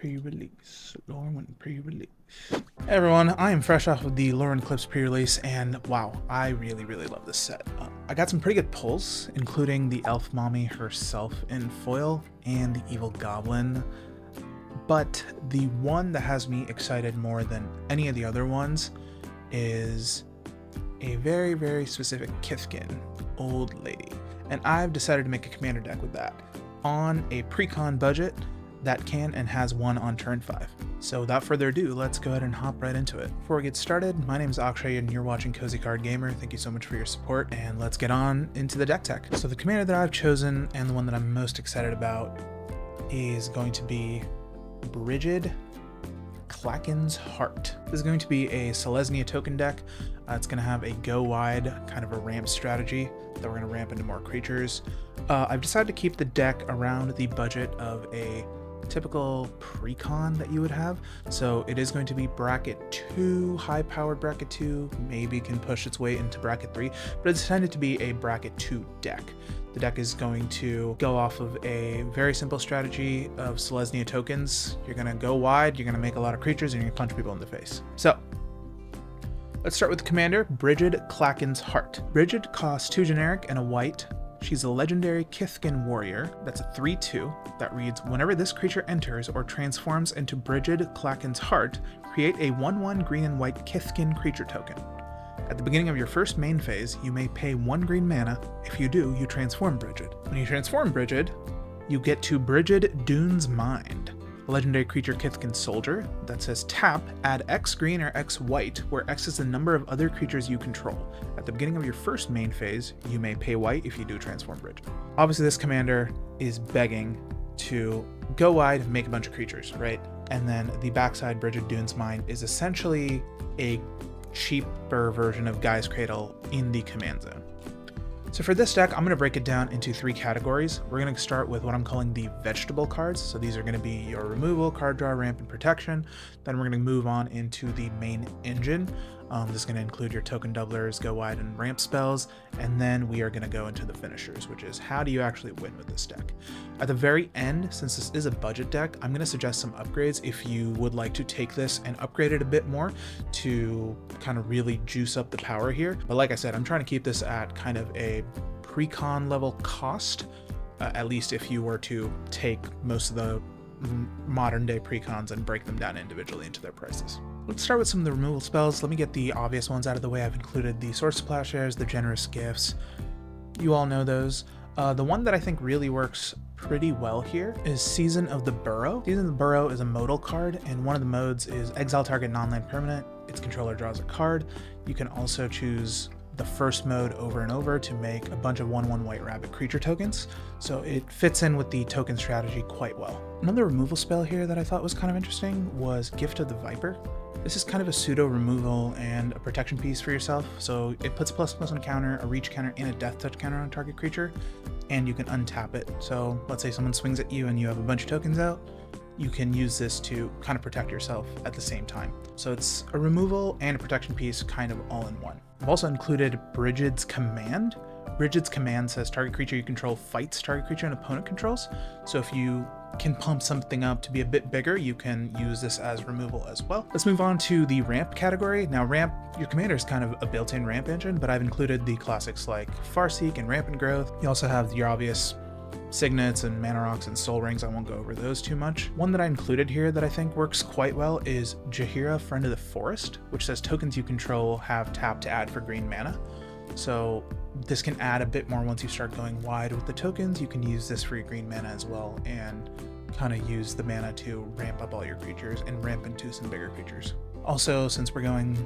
pre-release. Lorwyn pre-release. Hey everyone, I am fresh off of the Lorwyn Clips pre-release, and wow, I really love this set. I got some pretty good pulls, including the elf mommy herself in foil and the evil goblin. But the one that has me excited more than any of the other ones is a very specific Kithkin old lady. And I've decided to make a commander deck with that on a pre-con budget that can and has one on turn 5. So without further ado, let's go ahead and hop right into it. Before we get started, my name is Akshay and you're watching Cozy Card Gamer. Thank you so much for your support, and let's get on into the deck tech. So the commander that I've chosen and the one that I'm most excited about is going to be Brigid Klaken's Heart. This is going to be a Selesnya token deck. It's going to have a go wide, kind of a ramp strategy that we're going to ramp into more creatures. I've decided to keep the deck around the budget of a typical pre-con that you would have. So it is going to be bracket 2, high-powered bracket 2, maybe can push its way into bracket 3, but it's intended to be a bracket 2 deck. The deck is going to go off of a very simple strategy of Selesnya tokens. You're going to go wide, you're going to make a lot of creatures, and you're going to punch people in the face. So let's start with the commander, Brigid Klaken's Heart. Brigid costs 2 generic and a white. She's a legendary Kithkin warrior. That's a 3/2 that reads, whenever this creature enters or transforms into Brigid Klaken's Heart, create a 1/1 green and white Kithkin creature token. At the beginning of your first main phase, you may pay 1 green mana. If you do, you transform Brigid. When you transform Brigid, you get to Brigid Dune's Mind, a legendary creature Kithkin soldier that says tap, add X green or X white, where X is the number of other creatures you control. At the beginning of your first main phase, you may pay white if you do transform Brigid. Obviously this commander is begging to go wide, make a bunch of creatures, right? And then the backside Brigid Dune's Mind is essentially a cheaper version of Guy's Cradle in the command zone. So for this deck, I'm going to break it down into 3 categories. We're going to start with what I'm calling the vegetable cards. So these are going to be your removal, card draw, ramp, and protection. Then we're going to move on into the main engine. This is going to include your token doublers, go wide, and ramp spells. And then we are going to go into the finishers, which is how do you actually win with this deck. At the very end, since this is a budget deck, I'm going to suggest some upgrades if you would like to take this and upgrade it a bit more to kind of really juice up the power here. But like I said, I'm trying to keep this at kind of a pre-con level cost, at least if you were to take most of the modern day pre-cons and break them down individually into their prices. Let's start with some of the removal spells. Let me get the obvious ones out of the way. I've included the Source Plowshares, the Generous Gifts. You all know those. The one that I think really works pretty well here is Season of the Burrow. Season of the Burrow is a modal card, and one of the modes is exile target non-land permanent. Its controller draws a card. You can also choose the first mode over and over to make a bunch of 1/1 white rabbit creature tokens, so it fits in with the token strategy quite well. Another removal spell here that I thought was kind of interesting was Gift of the Viper. This is kind of a pseudo removal and a protection piece for yourself, so it puts +++ on a counter, a reach counter, and a death touch counter on target creature, and you can untap it. So let's say someone swings at you and you have a bunch of tokens out, you can use this to kind of protect yourself at the same time. So it's a removal and a protection piece kind of all in one. I've also included Brigid's Command. Brigid's Command says target creature you control fights target creature an opponent controls. So if you can pump something up to be a bit bigger, you can use this as removal as well. Let's move on to the ramp category. Now ramp, your commander is kind of a built-in ramp engine, but I've included the classics like Farseek and Rampant Growth. You also have your obvious Signets and Mana Rocks and Soul Rings. I won't go over those too much. One that I included here that I think works quite well is Jaheira, Friend of the Forest, which says tokens you control have tap to add for green mana. So this can add a bit more once you start going wide with the tokens. You can use this for your green mana as well and kind of use the mana to ramp up all your creatures and ramp into some bigger creatures. Also, since we're going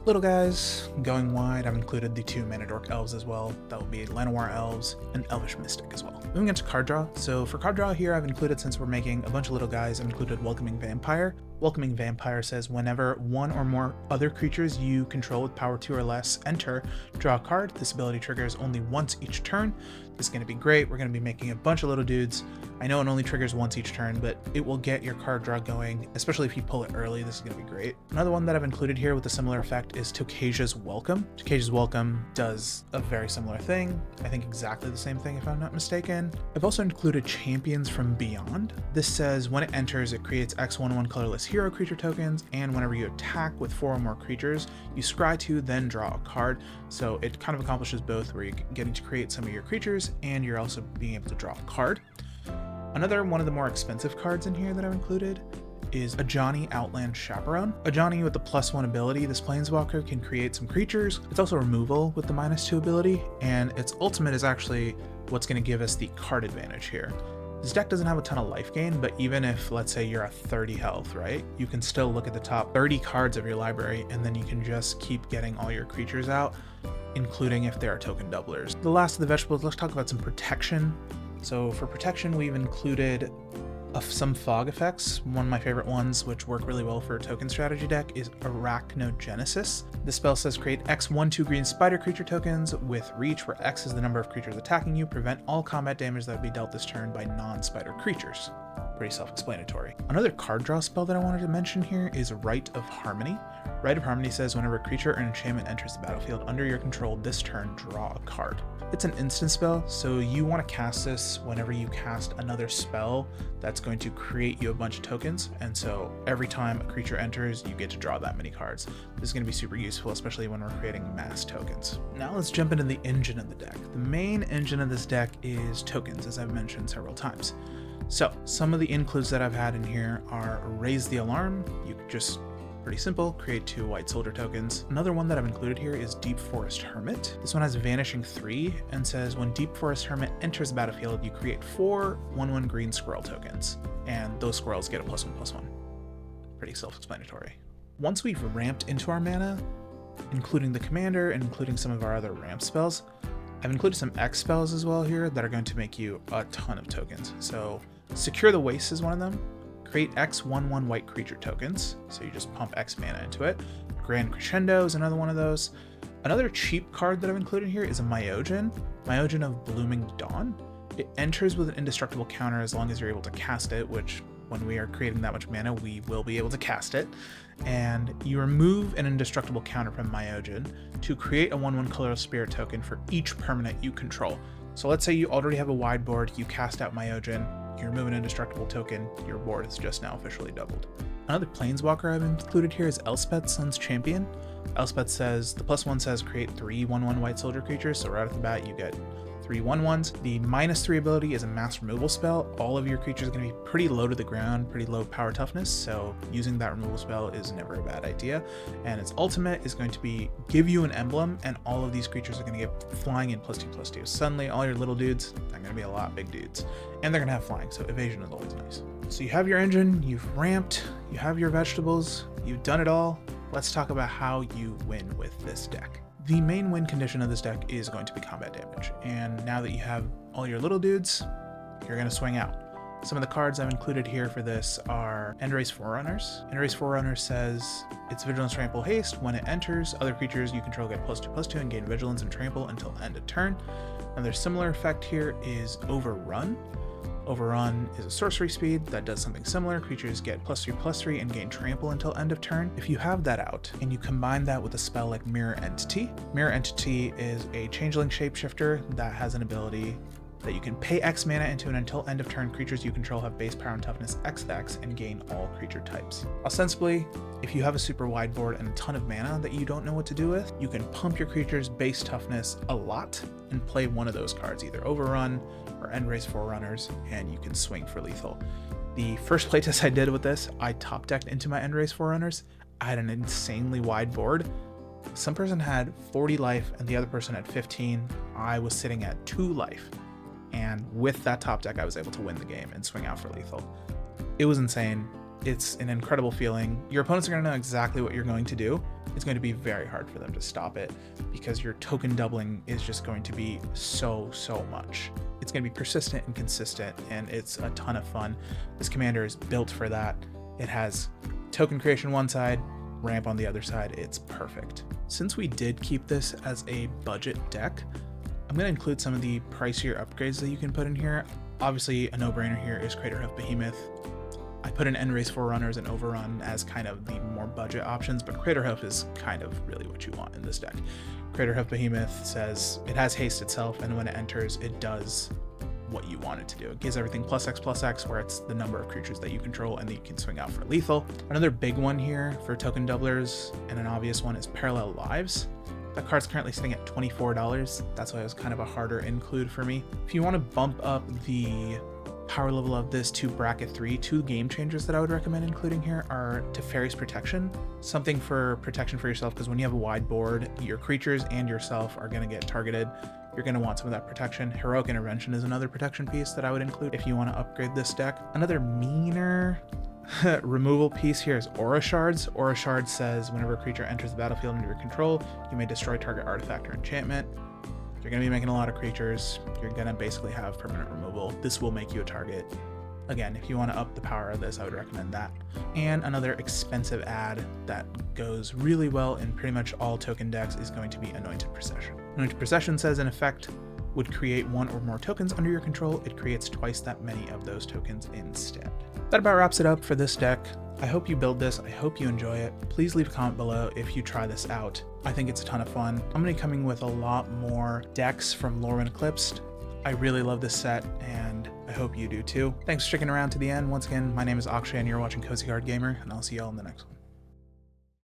little guys, going wide, I've included the 2 Mana Dork Elves as well. That will be Llanowar Elves and Elvish Mystic as well. Moving on to card draw. So for card draw here, I've included, since we're making a bunch of little guys, I've included Welcoming Vampire. Welcoming Vampire says whenever 1 or more other creatures you control with power 2 or less enter, draw a card. This ability triggers only once each turn. is going to be great. We're going to be making a bunch of little dudes. I know it only triggers once each turn, but it will get your card draw going, especially if you pull it early. This is going to be great. Another one that I've included here with a similar effect is Tokasia's Welcome. Tokasia's Welcome does a very similar thing. I think exactly the same thing if I'm not mistaken. I've also included Champions from Beyond. This says when it enters, it creates X1/1 colorless hero creature tokens, and whenever you attack with 4 or more creatures, you scry 2, then draw a card. So it kind of accomplishes both, where you're getting to create some of your creatures and you're also being able to draw a card. Another one of the more expensive cards in here that I've included is Ajani Outland Chaperone. Ajani with the +1 ability, this Planeswalker can create some creatures. It's also removal with the -2 ability, and its ultimate is actually what's going to give us the card advantage here. This deck doesn't have a ton of life gain, but even if, let's say, you're at 30 health, right? You can still look at the top 30 cards of your library, and then you can just keep getting all your creatures out, including if there are token doublers. The last of the vegetables, let's talk about some protection. So for protection, we've included some fog effects. One of my favorite ones, which work really well for a token strategy deck, is Arachnogenesis. This spell says create X/1/2 green spider creature tokens with reach, where X is the number of creatures attacking you. Prevent all combat damage that would be dealt this turn by non-spider creatures. Pretty self-explanatory. Another card draw spell that I wanted to mention here is Rite of Harmony. Rite of Harmony says whenever a creature or enchantment enters the battlefield under your control this turn, draw a card. It's an instant spell, so you want to cast this whenever you cast another spell that's going to create you a bunch of tokens, and so every time a creature enters, you get to draw that many cards. This is going to be super useful, especially when we're creating mass tokens. Now let's jump into the engine of the deck. The main engine of this deck is tokens, as I've mentioned several times. So some of the includes that I've had in here are Raise the Alarm. You could just, pretty simple, create 2 white soldier tokens. Another one that I've included here is Deep Forest Hermit. This one has Vanishing 3 and says when Deep Forest Hermit enters the battlefield, you create 4 1/1 green squirrel tokens, and those squirrels get a +1/+1. Pretty self-explanatory. Once we've ramped into our mana, including the commander and including some of our other ramp spells, I've included some X spells as well here that are going to make you a ton of tokens. So Secure the Waste is one of them. Create X/1/1 white creature tokens, so you just pump X mana into it. Grand Crescendo is another one of those. Another cheap card that I've included here is a Myojin of Blooming Dawn. It enters with an indestructible counter as long as you're able to cast it, which when we are creating that much mana, we will be able to cast it. And you remove an indestructible counter from Myojin to create a 1/1 colorless spirit token for each permanent you control. So let's say you already have a wide board, you cast out Myojin, you remove an indestructible token, your board is just now officially doubled. Another Planeswalker I've included here is Elspeth, Sun's Champion. Elspeth says, the +1 says create 3 1/1 white soldier creatures, so right off the bat you get 3 1/1s. The -3 ability is a mass removal spell. All of your creatures are going to be pretty low to the ground, pretty low power toughness, so using that removal spell is never a bad idea. And its ultimate is going to be give you an emblem, and all of these creatures are going to get flying in +2/+2. Suddenly all your little dudes are going to be a lot big dudes, and they're going to have flying, so evasion is always nice. So you have your engine, you've ramped, you have your vegetables, you've done it all. Let's talk about how you win with this deck. The main win condition of this deck is going to be combat damage, and now that you have all your little dudes, you're going to swing out. Some of the cards I've included here for this are Endurance Forerunners. Endurance Forerunners says it's Vigilance, Trample, Haste. When it enters, other creatures you control get +2/+2 and gain Vigilance and Trample until end of turn. Another similar effect here is Overrun. Overrun is a sorcery speed that does something similar. Creatures get +3/+3 and gain trample until end of turn. If you have that out and you combine that with a spell like Mirror Entity is a changeling shapeshifter that has an ability that you can pay X mana into, and until end of turn, creatures you control have base power and toughness XX and gain all creature types. Ostensibly, if you have a super wide board and a ton of mana that you don't know what to do with, you can pump your creature's base toughness a lot and play one of those cards, either Overrun or Endrace Forerunners, and you can swing for lethal. The first playtest I did with this, I top decked into my Endrace Forerunners. I had an insanely wide board. Some person had 40 life and the other person had 15. I was sitting at 2 life. And with that top deck, I was able to win the game and swing out for lethal. It was insane. It's an incredible feeling. Your opponents are going to know exactly what you're going to do. It's going to be very hard for them to stop it because your token doubling is just going to be so much. It's going to be persistent and consistent, and it's a ton of fun. This commander is built for that. It has token creation one side, ramp on the other side. It's perfect. Since we did keep this as a budget deck, I'm going to include some of the pricier upgrades that you can put in here. Obviously, a no-brainer here is Crater Hoof Behemoth. I put in End Race Forerunners and Overrun as kind of the more budget options, but Crater Hoof is kind of really what you want in this deck. Crater Hoof Behemoth says it has haste itself, and when it enters, it does what you want it to do. It gives everything +X/+X, where it's the number of creatures that you control and that you can swing out for lethal. Another big one here for token doublers, and an obvious one, is Parallel Lives. That card's currently sitting at $24. That's why it was kind of a harder include for me. If you want to bump up the power level of this to bracket 3, 2 game changers that I would recommend including here are Teferi's Protection, something for protection for yourself, because when you have a wide board, your creatures and yourself are going to get targeted. You're going to want some of that protection. Heroic Intervention is another protection piece that I would include if you want to upgrade this deck. Another meaner removal piece here is Aura Shards. Aura Shards says whenever a creature enters the battlefield under your control, you may destroy target artifact or enchantment. You're going to be making a lot of creatures. You're going to basically have permanent removal. This will make you a target. Again, if you want to up the power of this, I would recommend that. And another expensive ad that goes really well in pretty much all token decks is going to be Anointed Procession. Anointed Procession says an effect would create 1 or more tokens under your control. It creates twice that many of those tokens instead. That about wraps it up for this deck. I hope you build this. I hope you enjoy it. Please leave a comment below if you try this out. I think it's a ton of fun. I'm going to be coming with a lot more decks from Lorwyn Eclipsed. I really love this set, and I hope you do too. Thanks for sticking around to the end. Once again, my name is Akshay, and you're watching Cozy Card Gamer, and I'll see y'all in the next one.